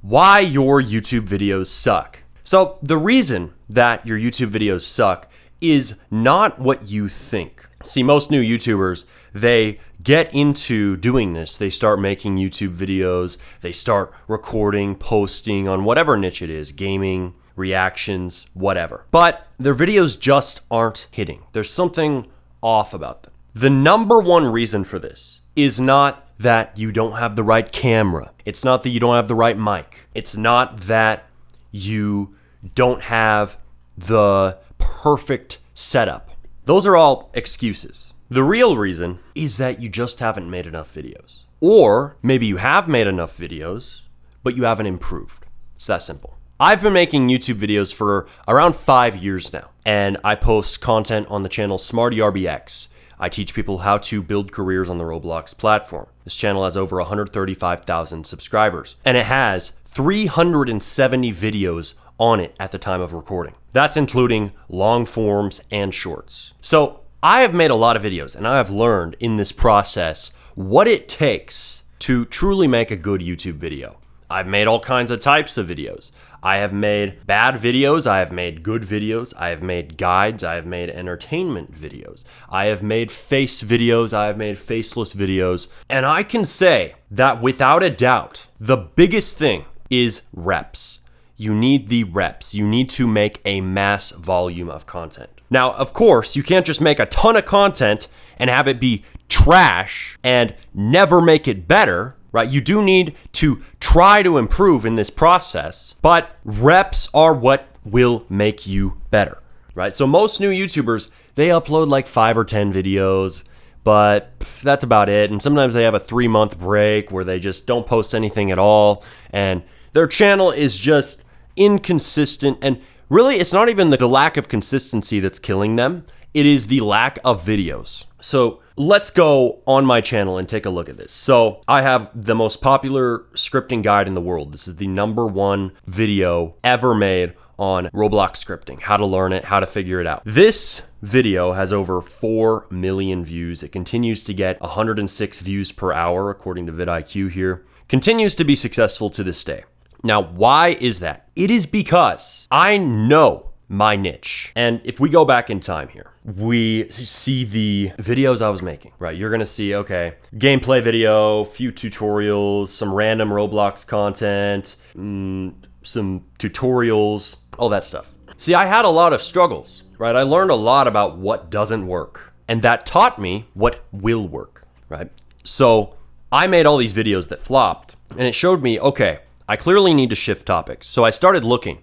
why your YouTube videos suck. So the reason that your YouTube videos suck is not what you think. See, most new YouTubers, they get into doing this. They start making YouTube videos. They start recording, posting on whatever niche it is, gaming, reactions, whatever. But their videos just aren't hitting. There's something off about them. The number one reason for this is not that you don't have the right camera. It's not that you don't have the right mic. It's not that you don't have the perfect setup. Those are all excuses. The real reason is that you just haven't made enough videos. Or maybe you have made enough videos, but you haven't improved. It's that simple. I've been making YouTube videos for around 5 years now, and I post content on the channel SmartyRBX. I teach people how to build careers on the Roblox platform. This channel has over 135,000 subscribers, and it has 370 videos on it at the time of recording. That's including long forms and shorts. So I have made a lot of videos, and I have learned in this process what it takes to truly make a good YouTube video. I've made all kinds of types of videos. I have made bad videos, I have made good videos, I have made guides, I have made entertainment videos, I have made face videos, I have made faceless videos, and I can say that without a doubt, the biggest thing is reps. You need the reps. You need to make a mass volume of content. Now, of course, you can't just make a ton of content and have it be trash and never make it better, right? You do need to try to improve in this process, but reps are what will make you better, right? So most new YouTubers, they upload like 5 or 10 videos, but that's about it. And sometimes they have a 3-month break where they just don't post anything at all, and their channel is just inconsistent. And really, it's not even the lack of consistency that's killing them. It is the lack of videos. So let's go on my channel and take a look at this. So I have the most popular scripting guide in the world. This is the #1 video ever made on Roblox scripting, how to learn it, how to figure it out. This video has over 4 million views. It continues to get 106 views per hour, according to vidIQ here. Continues to be successful to this day. Now, why is that? It is because I know my niche. And if we go back in time here, we see the videos I was making, right? You're gonna see, okay, gameplay video, few tutorials, some random Roblox content, some tutorials, all that stuff. See, I had a lot of struggles, right? I learned a lot about what doesn't work, and that taught me what will work, right? So I made all these videos that flopped, and it showed me, okay, I clearly need to shift topics. So I started looking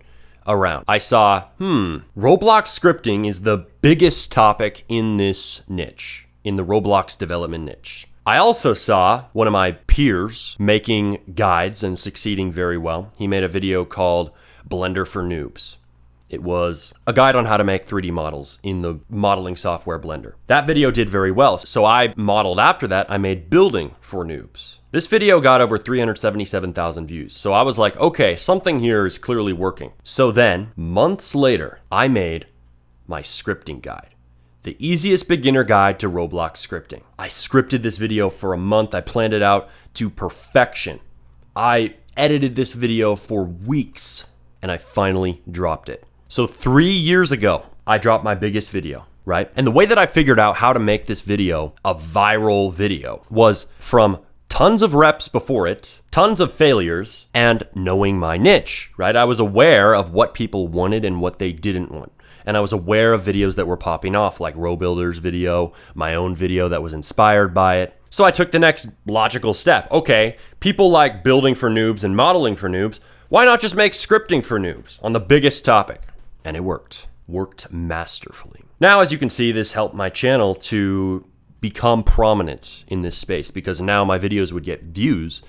around. I saw, Roblox scripting is the biggest topic in this niche, in the Roblox development niche. I also saw one of my peers making guides and succeeding very well. He made a video called Blender for Noobs. It was a guide on how to make 3D models in the modeling software Blender. That video did very well, so I modeled after that. I made Building for Noobs. This video got over 377,000 views, so I was like, okay, something here is clearly working. So then, months later, I made my scripting guide. The easiest beginner guide to Roblox scripting. I scripted this video for a month. I planned it out to perfection. I edited this video for weeks, and I finally dropped it. So 3 years ago, I dropped my biggest video, right? And the way that I figured out how to make this video a viral video was from tons of reps before it, tons of failures, and knowing my niche, right? I was aware of what people wanted and what they didn't want. And I was aware of videos that were popping off, like RoBuilder's video, my own video that was inspired by it. So I took the next logical step. Okay, people like building for noobs and modeling for noobs. Why not just make scripting for noobs on the biggest topic? And it worked masterfully. Now, as you can see, this helped my channel to become prominent in this space because now my videos would get views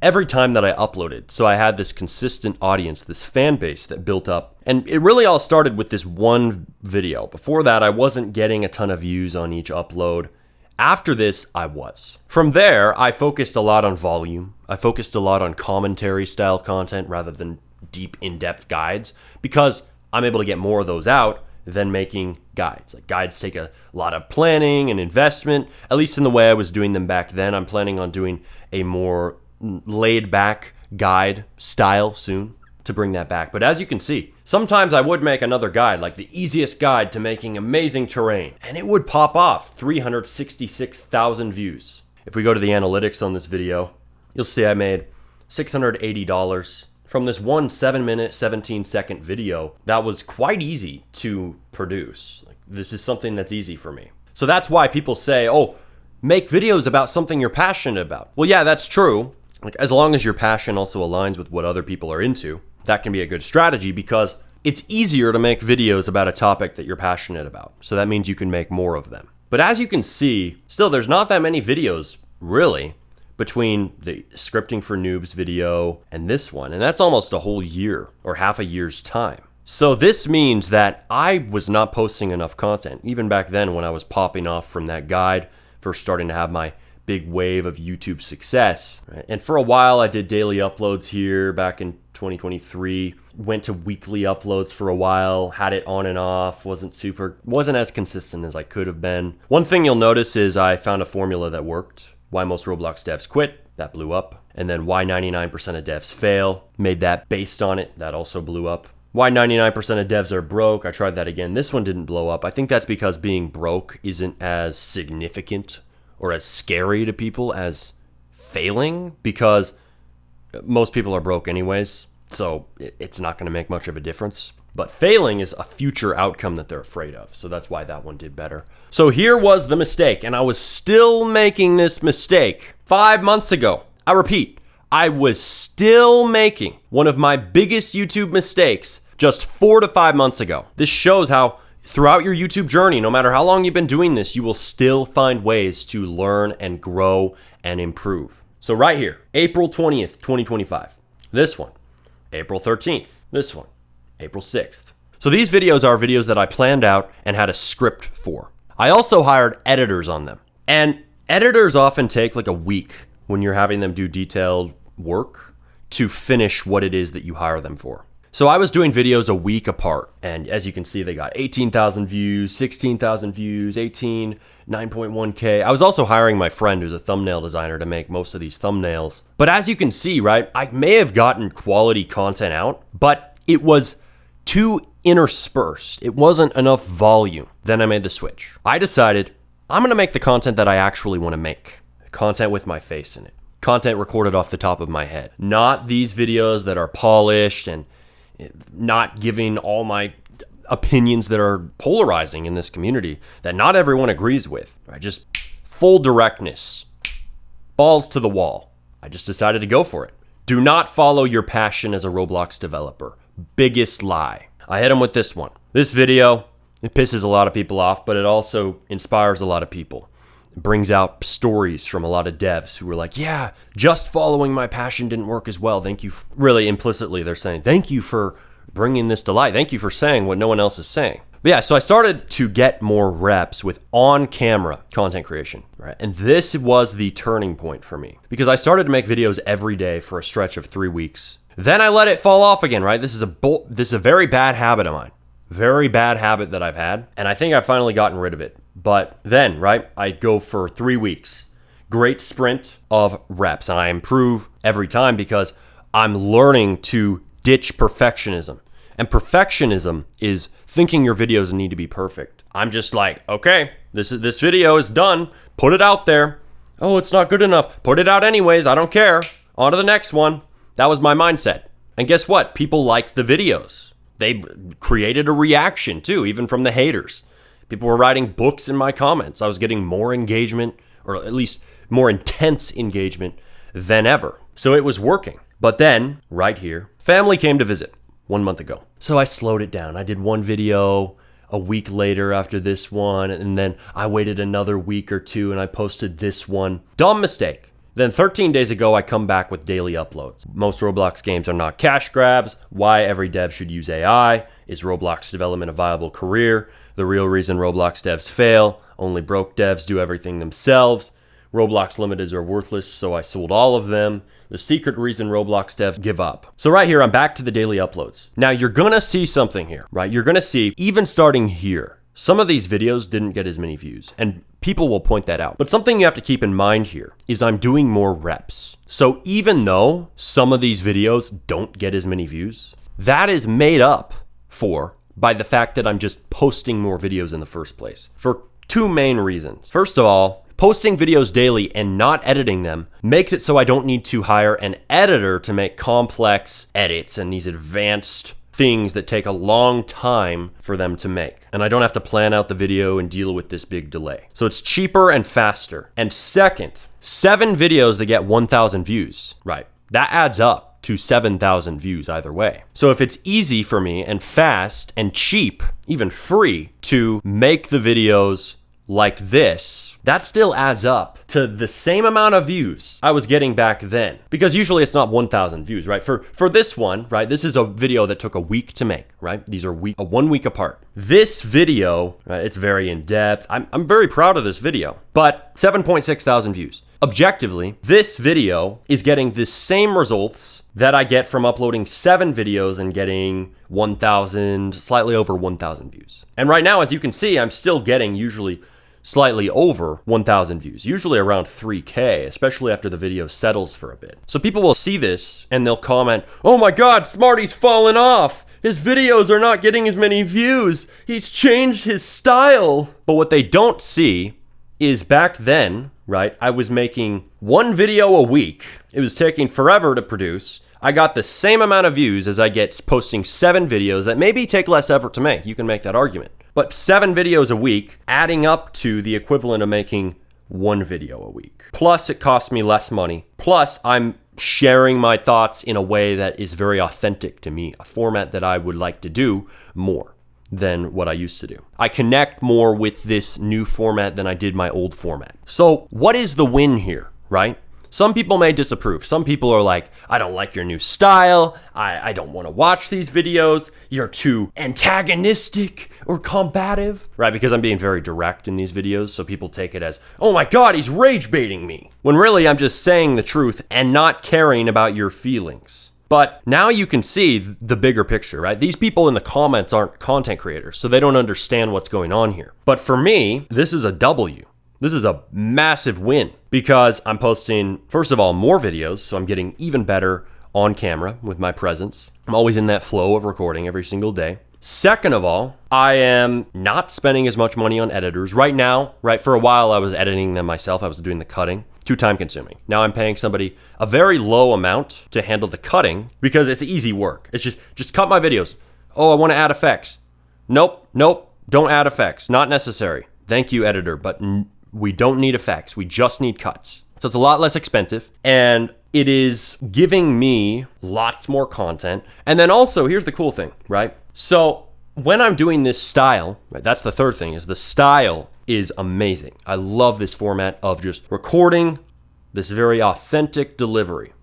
every time that I uploaded. So I had this consistent audience, this fan base that built up. And it really all started with this one video. Before that, I wasn't getting a ton of views on each upload. After this, I was. From there, I focused a lot on volume. I focused a lot on commentary style content rather than deep in-depth guides because I'm able to get more of those out than making guides. Like guides take a lot of planning and investment, at least in the way I was doing them back then. I'm planning on doing a more laid back guide style soon to bring that back. But as you can see, sometimes I would make another guide, like the easiest guide to making amazing terrain, and it would pop off 366,000 views. If we go to the analytics on this video, you'll see I made $680 from this one 7-minute, 17-second video that was quite easy to produce. Like, this is something that's easy for me. So that's why people say, oh, make videos about something you're passionate about. Well, yeah, that's true. Like, as long as your passion also aligns with what other people are into, that can be a good strategy because it's easier to make videos about a topic that you're passionate about. So that means you can make more of them. But as you can see, still there's not that many videos really between the Scripting for Noobs video and this one. And that's almost a whole year or half a year's time. So this means that I was not posting enough content, even back then when I was popping off from that guide, first starting to have my big wave of YouTube success. Right? And for a while I did daily uploads here back in 2023, went to weekly uploads for a while, had it on and off, wasn't as consistent as I could have been. One thing you'll notice is I found a formula that worked. Why most Roblox devs quit, that blew up. And then why 99% of devs fail, made that based on it, that also blew up. Why 99% of devs are broke, I tried that again. This one didn't blow up. I think that's because being broke isn't as significant or as scary to people as failing, because most people are broke anyways, so it's not going to make much of a difference. But failing is a future outcome that they're afraid of, so that's why that one did better. So here was the mistake, and I was still making this mistake 5 months ago. I repeat, I was still making one of my biggest YouTube mistakes just 4 to 5 months ago. This shows how throughout your YouTube journey, no matter how long you've been doing this, you will still find ways to learn and grow and improve. So right here, April 20th, 2025, this one, April 13th, this one, April 6th. So these videos are videos that I planned out and had a script for. I also hired editors on them. And editors often take like a week when you're having them do detailed work to finish what it is that you hire them for. So I was doing videos a week apart, and as you can see, they got 18,000 views, 16,000 views, 9.1K. I was also hiring my friend who's a thumbnail designer to make most of these thumbnails. But as you can see, right, I may have gotten quality content out, but it was too interspersed. It wasn't enough volume. Then I made the switch. I decided I'm gonna make the content that I actually wanna make. Content with my face in it. Content recorded off the top of my head. Not these videos that are polished and not giving all my opinions that are polarizing in this community that not everyone agrees with. Right? Just full directness, balls to the wall. I just decided to go for it. Do not follow your passion as a Roblox developer. Biggest lie. I hit him with this one. This video, it pisses a lot of people off, but it also inspires a lot of people. It brings out stories from a lot of devs who were like, yeah, just following my passion didn't work as well. Thank you. Really implicitly, they're saying, thank you for bringing this to light. Thank you for saying what no one else is saying. But yeah, so I started to get more reps with on-camera content creation, right? And this was the turning point for me because I started to make videos every day for a stretch of 3 weeks. Then I let it fall off again, right? This is a very bad habit of mine. Very bad habit that I've had, and I think I've finally gotten rid of it. But then, right, I go for 3 weeks. Great sprint of reps, and I improve every time because I'm learning to ditch perfectionism. And perfectionism is thinking your videos need to be perfect. I'm just like, okay, this video is done. Put it out there. Oh, it's not good enough. Put it out anyways. I don't care. On to the next one. That was my mindset. And guess what? People liked the videos. They created a reaction too, even from the haters. People were writing books in my comments. I was getting more engagement, or at least more intense engagement than ever. So it was working. But then, right here, family came to visit 1 month ago. So I slowed it down. I did one video a week later after this one, and then I waited another week or two and I posted this one. Dumb mistake. Then 13 days ago, I come back with daily uploads. Most Roblox games are not cash grabs. Why every dev should use AI. Is Roblox development a viable career? The real reason Roblox devs fail. Only broke devs do everything themselves. Roblox limiteds are worthless, so I sold all of them. The secret reason Roblox devs give up. So right here, I'm back to the daily uploads. Now you're gonna see something here, right? You're gonna see, even starting here, some of these videos didn't get as many views, and people will point that out. But something you have to keep in mind here is I'm doing more reps. So even though some of these videos don't get as many views, that is made up for by the fact that I'm just posting more videos in the first place for two main reasons. First of all, posting videos daily and not editing them makes it so I don't need to hire an editor to make complex edits and these advanced things that take a long time for them to make. And I don't have to plan out the video and deal with this big delay. So it's cheaper and faster. And second, 7 videos that get 1,000 views, right? That adds up to 7,000 views either way. So if it's easy for me and fast and cheap, even free, to make the videos like this, that still adds up to the same amount of views I was getting back then. Because usually it's not 1,000 views, right? For this one, right? This is a video that took a week to make, right? These are 1 week apart. This video, right, it's very in-depth. I'm very proud of this video, but 7.6 thousand views. Objectively, this video is getting the same results that I get from uploading 7 videos and getting 1,000, slightly over 1,000 views. And right now, as you can see, I'm still getting usually slightly over 1,000 views, usually around 3K, especially after the video settles for a bit. So people will see this and they'll comment, "Oh my God, Smarty's fallen off. His videos are not getting as many views. He's changed his style." But what they don't see is back then, right, I was making 1 video a week. It was taking forever to produce. I got the same amount of views as I get posting 7 videos that maybe take less effort to make. You can make that argument. But 7 videos a week adding up to the equivalent of making 1 video a week. Plus it costs me less money. Plus I'm sharing my thoughts in a way that is very authentic to me, a format that I would like to do more than what I used to do. I connect more with this new format than I did my old format. So what is the win here, right? Some people may disapprove. Some people are like, "I don't like your new style. I don't want to watch these videos. You're too antagonistic or combative," right? Because I'm being very direct in these videos. So people take it as, "Oh my God, he's rage baiting me." When really I'm just saying the truth and not caring about your feelings. But now you can see the bigger picture, right? These people in the comments aren't content creators, so they don't understand what's going on here. But for me, this is a W. This is a massive win because I'm posting, first of all, more videos. So I'm getting even better on camera with my presence. I'm always in that flow of recording every single day. Second of all, I am not spending as much money on editors right now, right? For a while, I was editing them myself. I was doing the cutting, too time consuming. Now I'm paying somebody a very low amount to handle the cutting because it's easy work. It's just cut my videos. Oh, I want to add effects. Nope, don't add effects. Not necessary. Thank you, editor, but we don't need effects. We just need cuts. So it's a lot less expensive and it is giving me lots more content. And then also, here's the cool thing, right? So when I'm doing this style, right, that's the third thing, is the style is amazing. I love this format of just recording this very authentic delivery,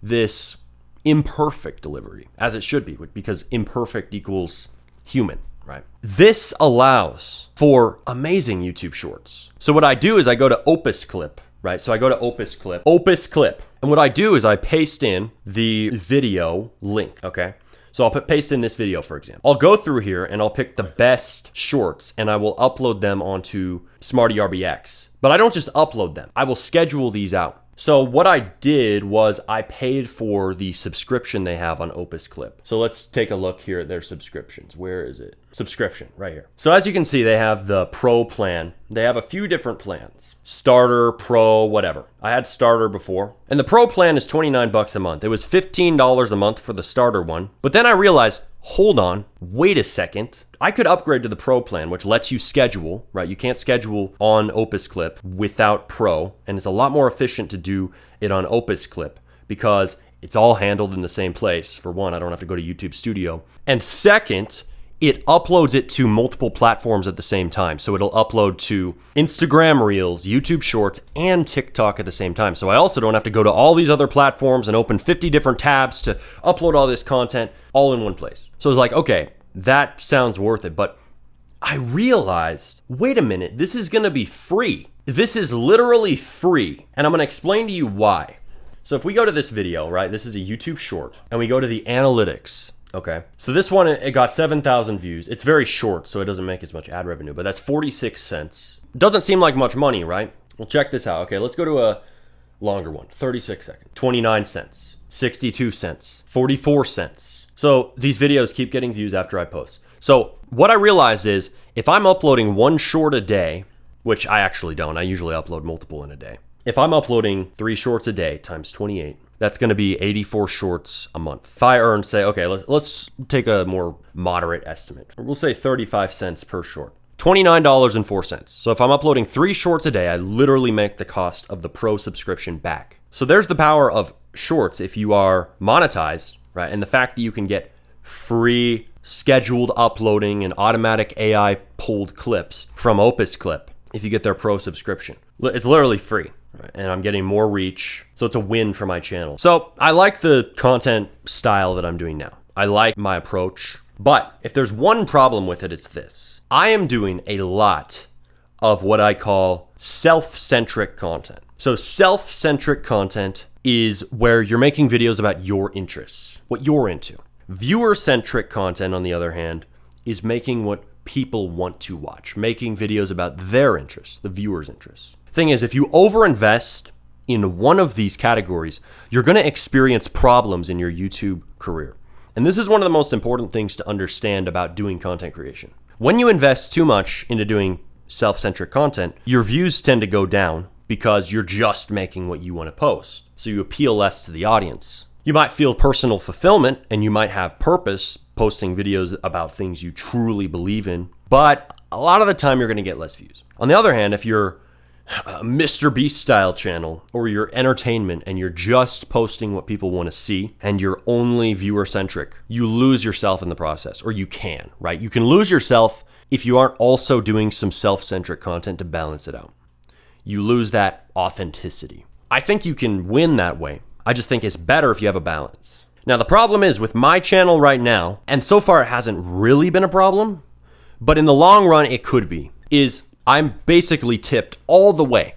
this imperfect delivery, as it should be, because imperfect equals human. Right. This allows for amazing YouTube shorts. So what I do is I go to Opus Clip, right? So I go to Opus Clip. And what I do is I paste in the video link, okay? So I'll paste in this video, for example. I'll go through here and I'll pick the best shorts and I will upload them onto Smarty RBX. But I don't just upload them. I will schedule these out. So what I did was I paid for the subscription they have on Opus Clip. So let's take a look here at their subscriptions. Where is it? Subscription, right here. So as you can see, they have the Pro plan. They have a few different plans. Starter, Pro, whatever. I had Starter before. And the Pro plan is $29 a month. It was $15 a month for the Starter one. But then I realized, hold on, wait a second. I could upgrade to the Pro plan, which lets you schedule, right? You can't schedule on Opus Clip without Pro, and it's a lot more efficient to do it on Opus Clip because it's all handled in the same place. For one, I don't have to go to YouTube Studio. And second, it uploads it to multiple platforms at the same time. So it'll upload to Instagram Reels, YouTube Shorts, and TikTok at the same time. So I also don't have to go to all these other platforms and open 50 different tabs to upload all this content all in one place. So it's like, okay, that sounds worth it. But I realized, wait a minute, this is gonna be free. This is literally free. And I'm gonna explain to you why. So if we go to this video, right, this is a YouTube short, and we go to the analytics, Okay. So this one, it got 7,000 views. It's very short, so it doesn't make as much ad revenue, but that's 46 cents. Doesn't seem like much money, right? Well, check this out. Okay, let's go to a longer one. 36 seconds. 29 cents. 62 cents. 44 cents. So these videos keep getting views after I post. So what I realized is if I'm uploading one short a day, which I actually don't, I usually upload multiple in a day. If I'm uploading 3 shorts a day times 28, that's going to be 84 shorts a month. If I earn, say, okay, let's take a more moderate estimate. We'll say 35 cents per short. $29.04. So if I'm uploading 3 shorts a day, I literally make the cost of the pro subscription back. So there's the power of shorts if you are monetized, right? And the fact that you can get free scheduled uploading and automatic AI pulled clips from Opus Clip if you get their pro subscription. It's literally free, right? And I'm getting more reach. So it's a win for my channel. So I like the content style that I'm doing now. I like my approach. But if there's one problem with it, it's this. I am doing a lot of what I call self-centric content. So self-centric content is where you're making videos about your interests, what you're into. Viewer-centric content, on the other hand, is making what people want to watch, making videos about their interests, the viewer's interests. Thing is, if you overinvest in one of these categories, you're going to experience problems in your YouTube career. And this is one of the most important things to understand about doing content creation. When you invest too much into doing self-centric content, your views tend to go down because you're just making what you want to post. So you appeal less to the audience. You might feel personal fulfillment and you might have purpose posting videos about things you truly believe in, but a lot of the time you're going to get less views. On the other hand, if you're a Mr. Beast style channel or you're entertainment and you're just posting what people want to see and you're only viewer centric, you lose yourself in the process, or you can, right? You can lose yourself if you aren't also doing some self-centric content to balance it out. You lose that authenticity. I think you can win that way. I just think it's better if you have a balance. Now, the problem is with my channel right now, and so far it hasn't really been a problem, but in the long run it could be, is I'm basically tipped all the way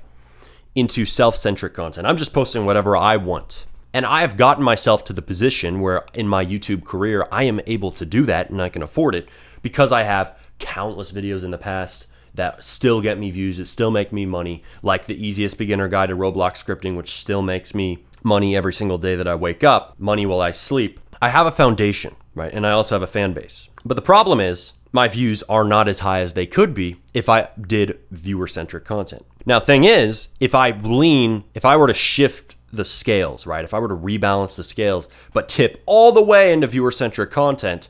into self-centric content. I'm just posting whatever I want. And I've gotten myself to the position where in my YouTube career, I am able to do that and I can afford it because I have countless videos in the past that still get me views, that still make me money, like the easiest beginner guide to Roblox scripting, which still makes me money every single day that I wake up, money while I sleep. I have a foundation, right? And I also have a fan base. But the problem is my views are not as high as they could be if I did viewer-centric content. Now, thing is, if I were to shift the scales, right? If I were to rebalance the scales, but tip all the way into viewer-centric content,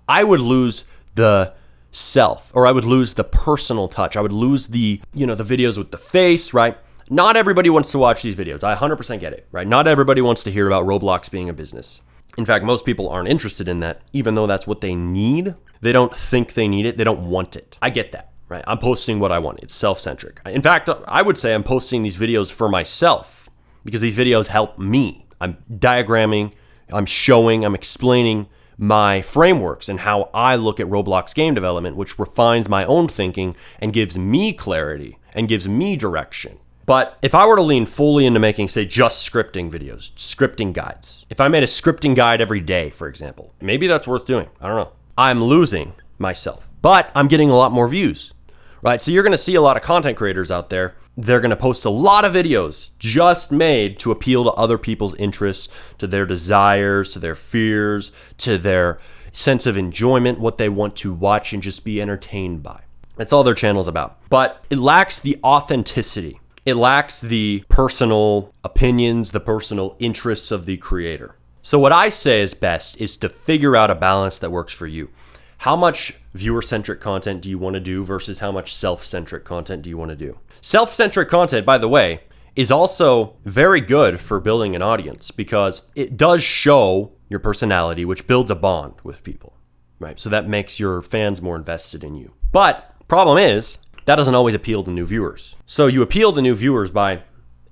I would lose the self, or I would lose the personal touch. I would lose the videos with the face, right? Not everybody wants to watch these videos. I 100% get it, right? Not everybody wants to hear about Roblox being a business. In fact, most people aren't interested in that, even though that's what they need. They don't think they need it. They don't want it. I get that, right? I'm posting what I want. It's self-centric. In fact, I would say I'm posting these videos for myself because these videos help me. I'm diagramming, I'm showing, I'm explaining my frameworks and how I look at Roblox game development, which refines my own thinking and gives me clarity and gives me direction. But if I were to lean fully into making, say, just scripting videos, scripting guides, if I made a scripting guide every day, for example, maybe that's worth doing. I don't know. I'm losing myself, but I'm getting a lot more views, right? So you're going to see a lot of content creators out there. They're going to post a lot of videos just made to appeal to other people's interests, to their desires, to their fears, to their sense of enjoyment, what they want to watch and just be entertained by. That's all their channel's about. But it lacks the authenticity. It lacks the personal opinions, the personal interests of the creator. So what I say is best is to figure out a balance that works for you. How much viewer-centric content do you want to do versus how much self-centric content do you want to do? Self-centric content, by the way, is also very good for building an audience because it does show your personality, which builds a bond with people, right? So that makes your fans more invested in you. But problem is, that doesn't always appeal to new viewers. So you appeal to new viewers by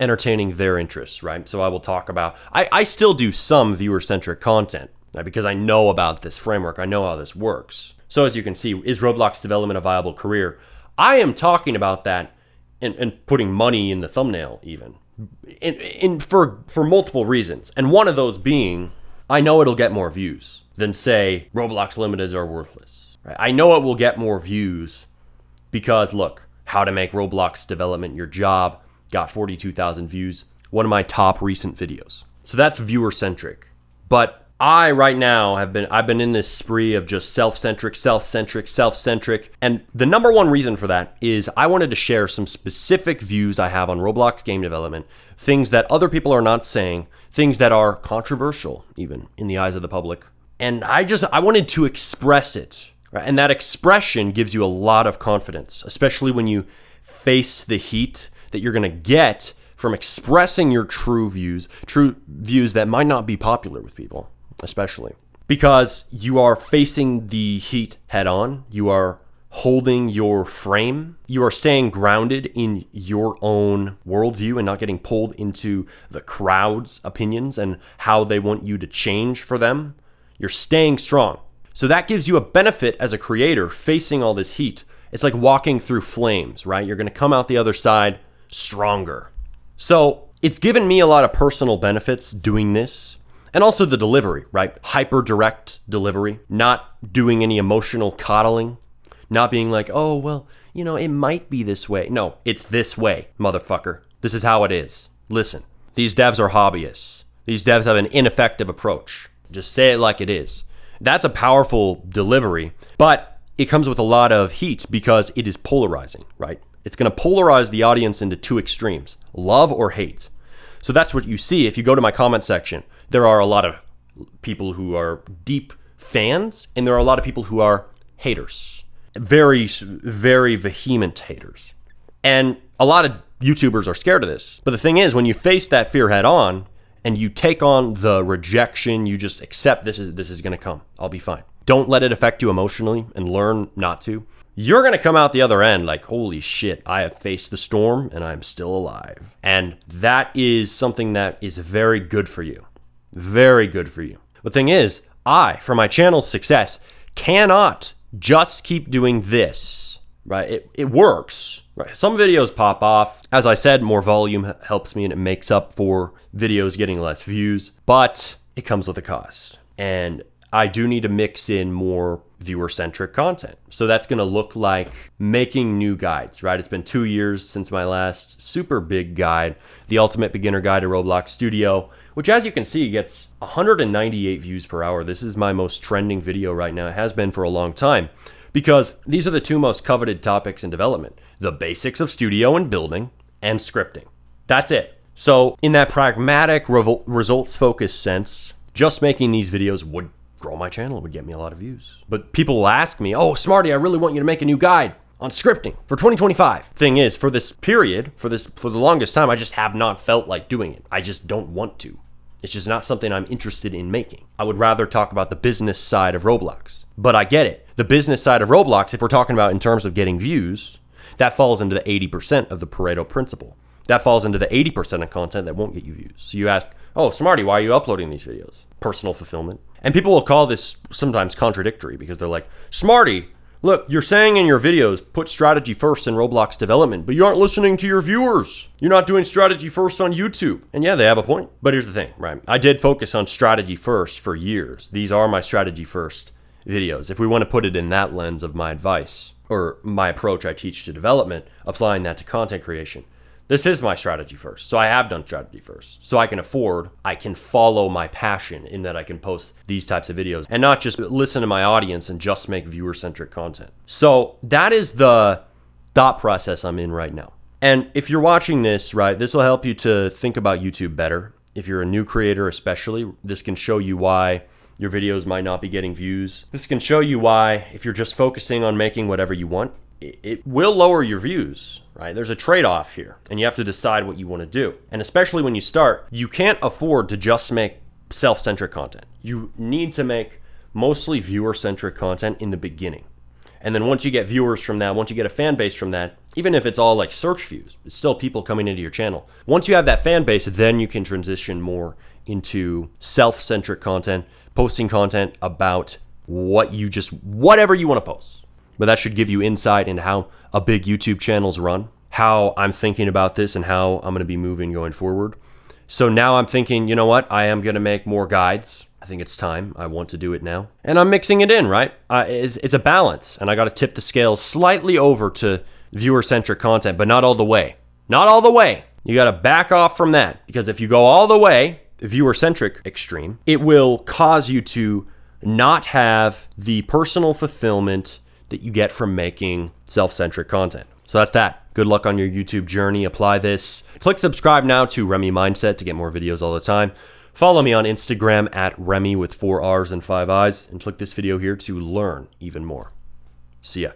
entertaining their interests, right? So I will talk about, I still do some viewer-centric content, right? Because I know about this framework. I know how this works. So as you can see, is Roblox development a viable career? I am talking about that and putting money in the thumbnail even, for multiple reasons. And one of those being I know it'll get more views than, say, Roblox Limiteds are worthless. Right? I know it will get more views because, look, how to make Roblox development your job got 42,000 views. One of my top recent videos. So that's viewer-centric. But I right now I've been in this spree of just self-centric, and the number one reason for that is I wanted to share some specific views I have on Roblox game development, things that other people are not saying, things that are controversial even in the eyes of the public. And I wanted to express it, right? And that expression gives you a lot of confidence, especially when you face the heat that you're going to get from expressing your true views that might not be popular with people. Especially because you are facing the heat head on, you are holding your frame, you are staying grounded in your own worldview and not getting pulled into the crowd's opinions and how they want you to change for them. You're staying strong. So that gives you a benefit as a creator facing all this heat. It's like walking through flames, right? You're going to come out the other side stronger. So it's given me a lot of personal benefits doing this. And also the delivery, right? Hyper direct delivery, not doing any emotional coddling, not being like, oh, well, it might be this way. No, it's this way, motherfucker. This is how it is. Listen, these devs are hobbyists. These devs have an ineffective approach. Just say it like it is. That's a powerful delivery, but it comes with a lot of heat because it is polarizing, right? It's going to polarize the audience into two extremes, love or hate. So that's what you see if you go to my comment section. There are a lot of people who are deep fans, and there are a lot of people who are haters. Very, very vehement haters. And a lot of YouTubers are scared of this. But the thing is, when you face that fear head on, and you take on the rejection, you just accept this is going to come. I'll be fine. Don't let it affect you emotionally and learn not to. You're going to come out the other end like, holy shit, I have faced the storm and I'm still alive. And that is something that is very good for you. Very good for you. The thing is, for my channel's success, cannot just keep doing this, right? It works, right? Some videos pop off. As I said, more volume helps me and it makes up for videos getting less views, but it comes with a cost. And I do need to mix in more viewer-centric content. So that's going to look like making new guides, right? It's been 2 years since my last super big guide, the Ultimate Beginner Guide to Roblox Studio, which as you can see gets 198 views per hour. This is my most trending video right now. It has been for a long time because these are the two most coveted topics in development, the basics of studio and building and scripting. That's it. So in that pragmatic results-focused sense, just making these videos would grow my channel, would get me a lot of views. But people will ask me, oh, Smarty, I really want you to make a new guide on scripting for 2025. Thing is, for this period, for the longest time, I just have not felt like doing it. I just don't want to. It's just not something I'm interested in making. I would rather talk about the business side of Roblox. But I get it. The business side of Roblox, if we're talking about in terms of getting views, that falls into the 80% of the Pareto principle. That falls into the 80% of content that won't get you views. So you ask, oh, Smarty, why are you uploading these videos? Personal fulfillment. And people will call this sometimes contradictory because they're like, Smarty, look, you're saying in your videos, put strategy first in Roblox development, but you aren't listening to your viewers. You're not doing strategy first on YouTube. And yeah, they have a point. But here's the thing, right? I did focus on strategy first for years. These are my strategy first videos. If we want to put it in that lens of my advice or my approach I teach to development, applying that to content creation. This is my strategy first. So I have done strategy first. So I can follow my passion in that I can post these types of videos and not just listen to my audience and just make viewer-centric content. So that is the thought process I'm in right now. And if you're watching this, right, this will help you to think about YouTube better. If you're a new creator especially, this can show you why your videos might not be getting views. This can show you why, if you're just focusing on making whatever you want, it will lower your views, right? There's a trade-off here, and you have to decide what you want to do. And especially when you start, you can't afford to just make self-centric content. You need to make mostly viewer-centric content in the beginning. And then once you get viewers from that, once you get a fan base from that, even if it's all like search views, it's still people coming into your channel. Once you have that fan base, then you can transition more into self-centric content, posting content about whatever you want to post. But that should give you insight into how a big YouTube channel's run, how I'm thinking about this and how I'm going to be moving going forward. So now I'm thinking, you know what? I am going to make more guides. I think it's time. I want to do it now. And I'm mixing it in, right? It's a balance, and I got to tip the scales slightly over to viewer-centric content, but not all the way. Not all the way. You got to back off from that, because if you go all the way, viewer-centric extreme, it will cause you to not have the personal fulfillment that you get from making self-centric content. So that's that. Good luck on your YouTube journey. Apply this. Click subscribe now to Remy Mindset to get more videos all the time. Follow me on Instagram at Remy with 4 R's and 5 I's, and click this video here to learn even more. See ya.